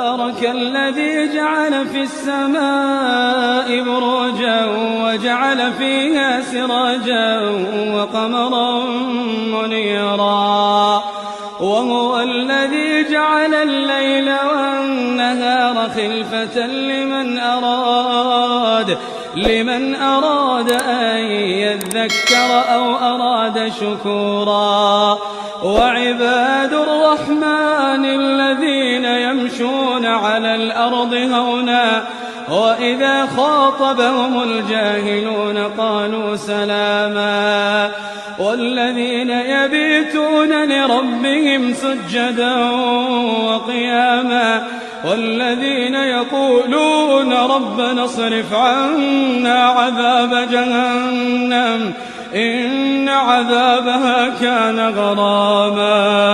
تبارك الذي جعل في السماء بروجا وجعل فيها سراجا وقمرا منيرا وهو الذي جعل الليل والنهار خلفة لمن أراد أن يذكر أو أراد شكورا وعباد الرحمن الذين يمشون على الأرض هونا وإذا خاطبهم الجاهلون قالوا سلاما والذين يبيتون لربهم سجدا وقياما والذين يقولون ربنا اصرف عنا عذاب جهنم إن عذابها كان غراما